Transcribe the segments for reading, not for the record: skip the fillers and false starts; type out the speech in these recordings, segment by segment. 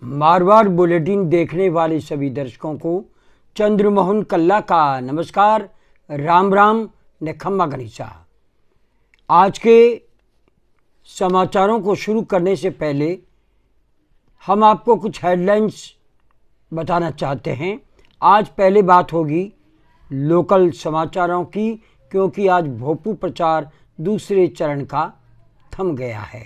Marwar bulletin देखने वाले सभी दर्शकों को चंद्रमोहन कल्ला का नमस्कार, राम राम ने खम्मा गनीसा। आज के समाचारों को शुरू करने से पहले हम आपको कुछ हेडलाइंस बताना चाहते हैं। आज पहले बात होगी लोकल समाचारों की, क्योंकि आज भोपू प्रचार दूसरे चरण का थम गया है।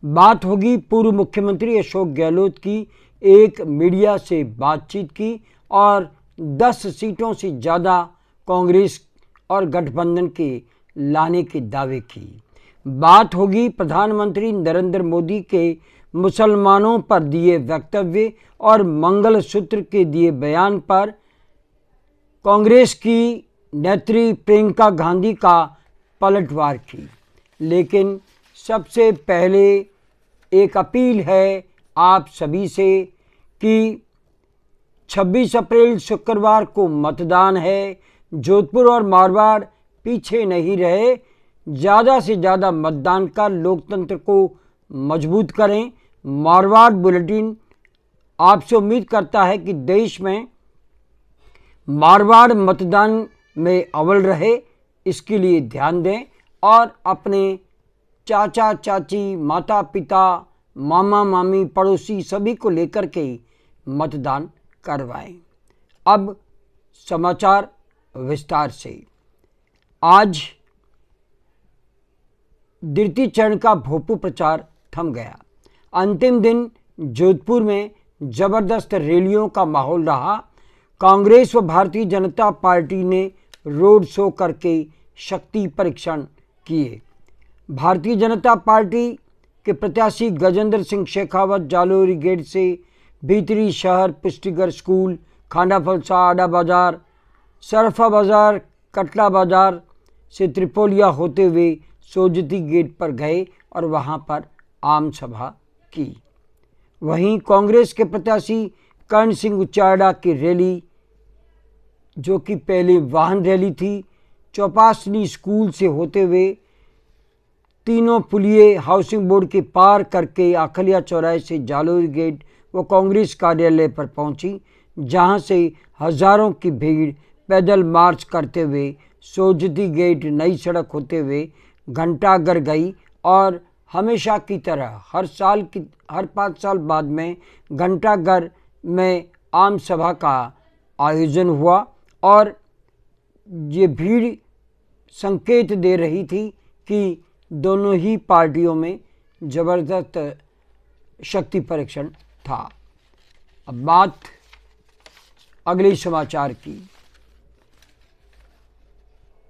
बात होगी पूर्व मुख्यमंत्री अशोक गहलोत की एक मीडिया से बातचीत की और 10 सीटों से ज़्यादा कांग्रेस और गठबंधन के लाने के दावे की। बात होगी प्रधानमंत्री नरेंद्र मोदी के मुसलमानों पर दिए वक्तव्य और मंगलसूत्र के दिए बयान पर कांग्रेस की नेत्री प्रियंका गांधी का पलटवार की। लेकिन सबसे पहले एक अपील है आप सभी से कि 26 अप्रैल शुक्रवार को मतदान है। जोधपुर और मारवाड़ पीछे नहीं रहे, ज़्यादा से ज़्यादा मतदान कर लोकतंत्र को मजबूत करें। मारवाड़ बुलेटिन आपसे उम्मीद करता है कि देश में मारवाड़ मतदान में अव्वल रहे, इसके लिए ध्यान दें और अपने चाचा चाची, माता पिता, मामा मामी, पड़ोसी सभी को लेकर के मतदान करवाएं। अब समाचार विस्तार से। आज द्वितीय चरण का भोपू प्रचार थम गया। अंतिम दिन जोधपुर में जबरदस्त रैलियों का माहौल रहा। कांग्रेस व भारतीय जनता पार्टी ने रोड शो करके शक्ति परीक्षण किए। भारतीय जनता पार्टी के प्रत्याशी गजेंद्र सिंह शेखावत जालोरी गेट से भीतरी शहर, पुष्टिगर स्कूल, खांडा फलसा, आडा बाजार, सरफा बाजार, कटला बाजार से त्रिपोलिया होते हुए सोजती गेट पर गए और वहां पर आम सभा की। वहीं कांग्रेस के प्रत्याशी कर्ण सिंह उचाड़ा की रैली, जो कि पहले वाहन रैली थी, चौपासनी स्कूल से होते हुए तीनों पुलिये हाउसिंग बोर्ड के पार करके आखलिया चौराहे से जालोरी गेट व कांग्रेस कार्यालय पर पहुंची, जहां से हजारों की भीड़ पैदल मार्च करते हुए सोजती गेट, नई सड़क होते हुए घंटाघर गई और हमेशा की तरह हर 5 साल बाद में घंटाघर में आम सभा का आयोजन हुआ और ये भीड़ संकेत दे रही थी कि दोनों ही पार्टियों में जबरदस्त शक्ति परीक्षण था। अब बात अगले समाचार की।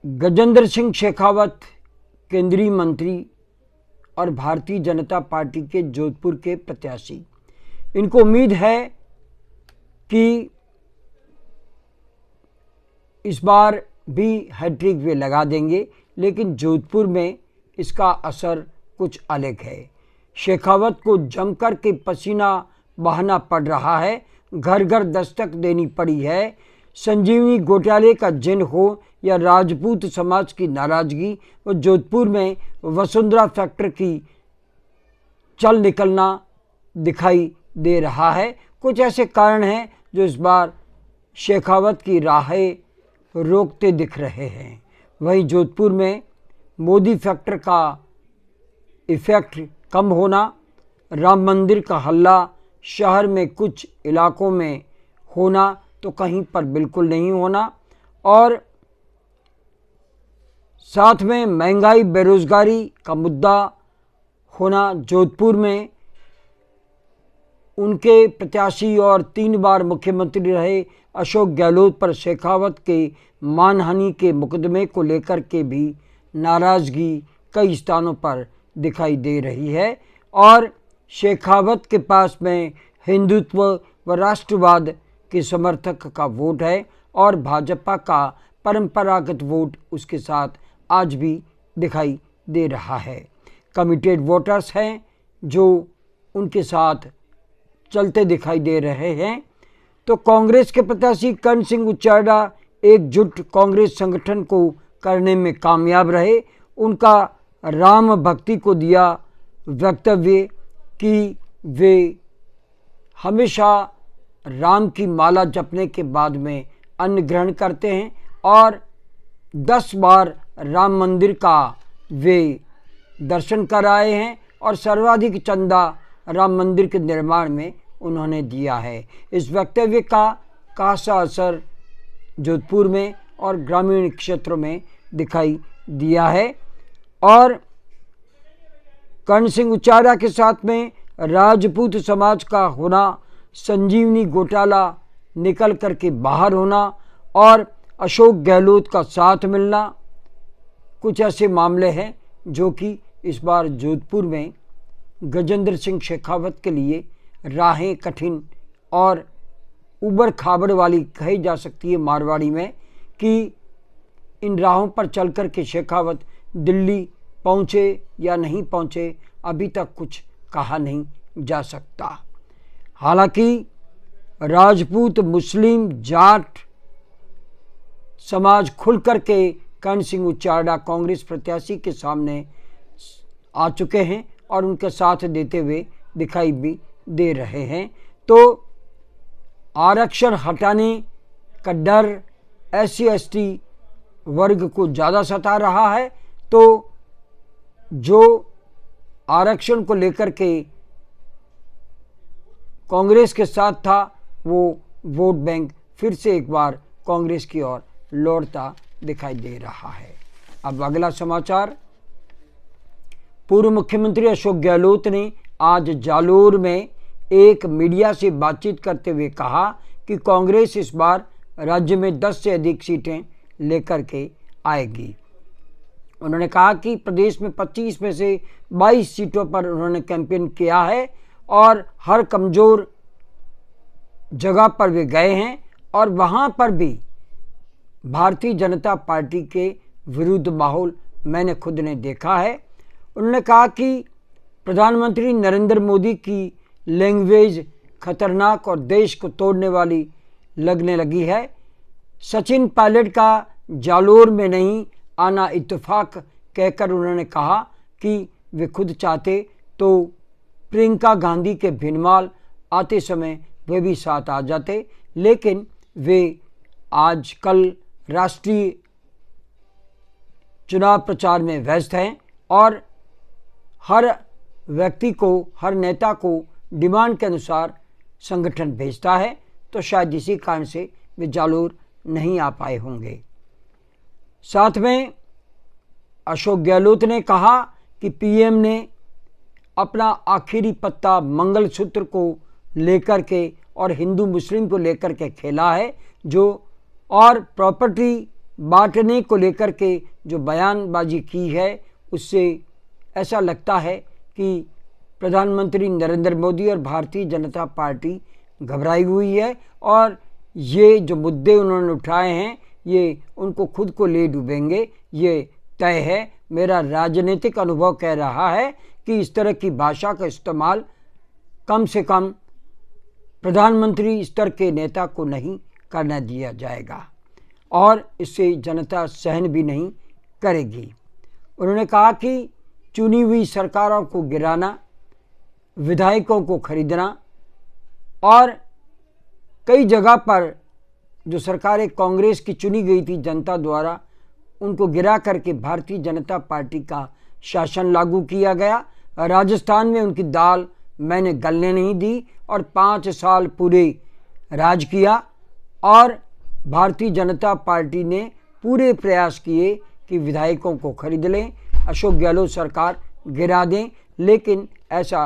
गजेंद्र सिंह शेखावत केंद्रीय मंत्री और भारतीय जनता पार्टी के जोधपुर के प्रत्याशी, इनको उम्मीद है कि इस बार भी हैट्रिक वे लगा देंगे, लेकिन जोधपुर में इसका असर कुछ अलग है। शेखावत को जमकर के पसीना बहाना पड़ रहा है, घर घर दस्तक देनी पड़ी है। संजीवनी घोटाले का जिन हो या राजपूत समाज की नाराजगी और जोधपुर में वसुंधरा फैक्ट्री की चल निकलना दिखाई दे रहा है। कुछ ऐसे कारण हैं जो इस बार शेखावत की राहें रोकते दिख रहे हैं। वहीं जोधपुर में मोदी फैक्टर का इफेक्ट कम होना, राम मंदिर का हल्ला शहर में कुछ इलाकों में होना तो कहीं पर बिल्कुल नहीं होना, और साथ में महंगाई, बेरोजगारी का मुद्दा होना। जोधपुर में उनके प्रत्याशी और 3 बार मुख्यमंत्री रहे अशोक गहलोत पर शेखावत के मानहानि के मुकदमे को लेकर के भी नाराज़गी कई स्थानों पर दिखाई दे रही है और शेखावत के पास में हिंदुत्व व राष्ट्रवाद के समर्थक का वोट है और भाजपा का परंपरागत वोट उसके साथ आज भी दिखाई दे रहा है। कमिटेड वोटर्स हैं जो उनके साथ चलते दिखाई दे रहे हैं। तो कांग्रेस के प्रत्याशी कर्ण सिंह उचाड़ा एकजुट कांग्रेस संगठन को करने में कामयाब रहे। उनका राम भक्ति को दिया वक्तव्य कि वे हमेशा राम की माला जपने के बाद में अन्न ग्रहण करते हैं और 10 बार राम मंदिर का वे दर्शन कर आए हैं और सर्वाधिक चंदा राम मंदिर के निर्माण में उन्होंने दिया है। इस वक्तव्य का खासा असर जोधपुर में और ग्रामीण क्षेत्रों में दिखाई दिया है। और कर्ण सिंह उचाड़ा के साथ में राजपूत समाज का होना, संजीवनी घोटाला निकल करके बाहर होना और अशोक गहलोत का साथ मिलना, कुछ ऐसे मामले हैं जो कि इस बार जोधपुर में गजेंद्र सिंह शेखावत के लिए राहें कठिन और उबड़ खाबड़ वाली कही जा सकती है मारवाड़ी में, कि इन राहों पर चल कर के शेखावत दिल्ली पहुँचे या नहीं पहुँचे अभी तक कुछ कहा नहीं जा सकता। हालांकि राजपूत, मुस्लिम, जाट समाज खुल करके कर्ण सिंह उचाड़ा कांग्रेस प्रत्याशी के सामने आ चुके हैं और उनके साथ देते हुए दिखाई भी दे रहे हैं। तो आरक्षण हटाने का डर SC/ST वर्ग को ज़्यादा सता रहा है, तो जो आरक्षण को लेकर के कांग्रेस के साथ था वो वोट बैंक फिर से एक बार कांग्रेस की ओर लौटता दिखाई दे रहा है। अब अगला समाचार, पूर्व मुख्यमंत्री अशोक गहलोत ने आज जालोर में एक मीडिया से बातचीत करते हुए कहा कि कांग्रेस इस बार राज्य में 10 से अधिक सीटें लेकर के आएगी। उन्होंने कहा कि प्रदेश में 25 में से 22 सीटों पर उन्होंने कैंपेन किया है और हर कमज़ोर जगह पर वे गए हैं और वहाँ पर भी भारतीय जनता पार्टी के विरुद्ध माहौल मैंने खुद ने देखा है। उन्होंने कहा कि प्रधानमंत्री नरेंद्र मोदी की लैंग्वेज खतरनाक और देश को तोड़ने वाली लगने लगी है। सचिन पायलट का जालोर में नहीं आना इत्तेफाक कहकर उन्होंने कहा कि वे खुद चाहते तो प्रियंका गांधी के भिनमाल आते समय वे भी साथ आ जाते, लेकिन वे आज कल राष्ट्रीय चुनाव प्रचार में व्यस्त हैं और हर व्यक्ति को, हर नेता को डिमांड के अनुसार संगठन भेजता है, तो शायद इसी कारण से वे जालोर नहीं आ पाए होंगे। साथ में अशोक गहलोत ने कहा कि पीएम ने अपना आखिरी पत्ता मंगलसूत्र को लेकर के और हिंदू मुस्लिम को लेकर के खेला है, जो और प्रॉपर्टी बांटने को लेकर के जो बयानबाजी की है, उससे ऐसा लगता है कि प्रधानमंत्री नरेंद्र मोदी और भारतीय जनता पार्टी घबराई हुई है और ये जो मुद्दे उन्होंने उठाए हैं ये उनको खुद को ले डूबेंगे, ये तय है। मेरा राजनीतिक अनुभव कह रहा है कि इस तरह की भाषा का इस्तेमाल कम से कम प्रधानमंत्री स्तर के नेता को नहीं करना दिया जाएगा और इससे जनता सहन भी नहीं करेगी। उन्होंने कहा कि चुनी हुई सरकारों को गिराना, विधायकों को खरीदना और कई जगह पर जो सरकारें कांग्रेस की चुनी गई थी जनता द्वारा, उनको गिरा करके भारतीय जनता पार्टी का शासन लागू किया गया। राजस्थान में उनकी दाल मैंने गलने नहीं दी और 5 साल पूरे राज किया और भारतीय जनता पार्टी ने पूरे प्रयास किए कि विधायकों को खरीद लें, अशोक गहलोत सरकार गिरा दें, लेकिन ऐसा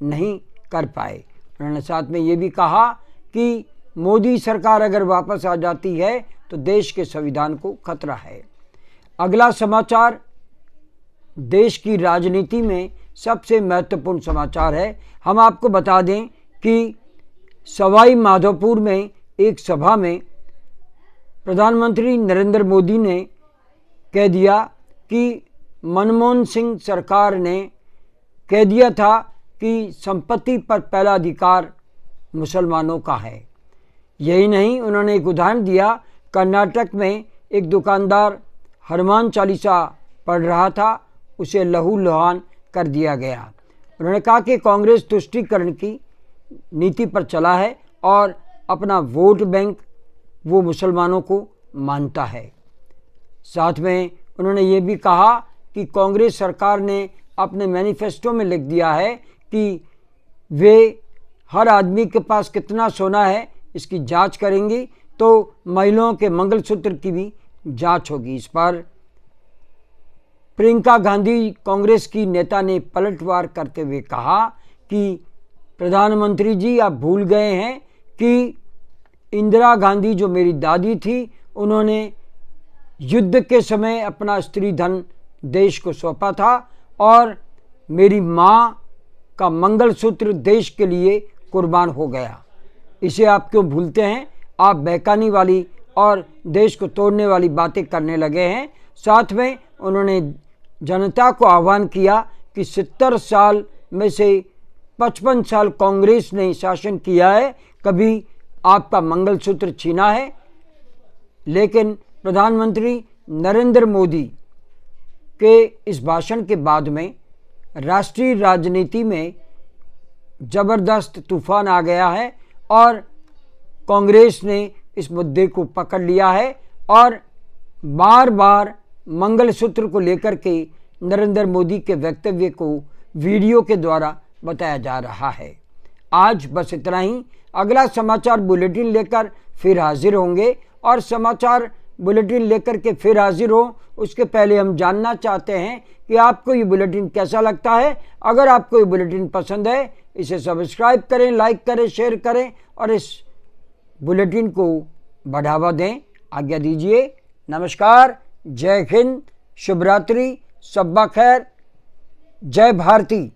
नहीं कर पाए। उन्होंने साथ में ये भी कहा कि मोदी सरकार अगर वापस आ जाती है तो देश के संविधान को खतरा है। अगला समाचार देश की राजनीति में सबसे महत्वपूर्ण समाचार है। हम आपको बता दें कि सवाई माधोपुर में एक सभा में प्रधानमंत्री नरेंद्र मोदी ने कह दिया कि मनमोहन सिंह सरकार ने कह दिया था कि संपत्ति पर पहला अधिकार मुसलमानों का है। यही नहीं, उन्होंने एक उदाहरण दिया, कर्नाटक में एक दुकानदार हनुमान चालीसा पढ़ रहा था, उसे लहू लुहान कर दिया गया। उन्होंने कहा कि कांग्रेस तुष्टीकरण की नीति पर चला है और अपना वोट बैंक वो मुसलमानों को मानता है। साथ में उन्होंने ये भी कहा कि कांग्रेस सरकार ने अपने मैनिफेस्टो में लिख दिया है कि वे हर आदमी के पास कितना सोना है इसकी जांच करेंगी, तो महिलाओं के मंगलसूत्र की भी जांच होगी। इस पर प्रियंका गांधी कांग्रेस की नेता ने पलटवार करते हुए कहा कि प्रधानमंत्री जी, आप भूल गए हैं कि इंदिरा गांधी जो मेरी दादी थी, उन्होंने युद्ध के समय अपना स्त्री धन देश को सौंपा था और मेरी माँ का मंगलसूत्र देश के लिए कुर्बान हो गया। इसे आप क्यों भूलते हैं? आप बेकानी वाली और देश को तोड़ने वाली बातें करने लगे हैं। साथ में उन्होंने जनता को आह्वान किया कि 70 साल में से 55 साल कांग्रेस ने शासन किया है, कभी आपका मंगलसूत्र छीना है? लेकिन प्रधानमंत्री नरेंद्र मोदी के इस भाषण के बाद में राष्ट्रीय राजनीति में जबरदस्त तूफान आ गया है और कांग्रेस ने इस मुद्दे को पकड़ लिया है और बार बार मंगलसूत्र को लेकर के नरेंद्र मोदी के वक्तव्य को वीडियो के द्वारा बताया जा रहा है। आज बस इतना ही। अगला समाचार बुलेटिन लेकर फिर हाजिर होंगे और समाचार बुलेटिन लेकर के फिर हाजिर हो उसके पहले हम जानना चाहते हैं कि आपको ये बुलेटिन कैसा लगता है। अगर आपको ये बुलेटिन पसंद है, इसे सब्सक्राइब करें, लाइक करें, शेयर करें और इस बुलेटिन को बढ़ावा दें। आज्ञा दीजिए। नमस्कार, जय हिंद, शुभ रात्रि, सब्बा खैर, जय भारती।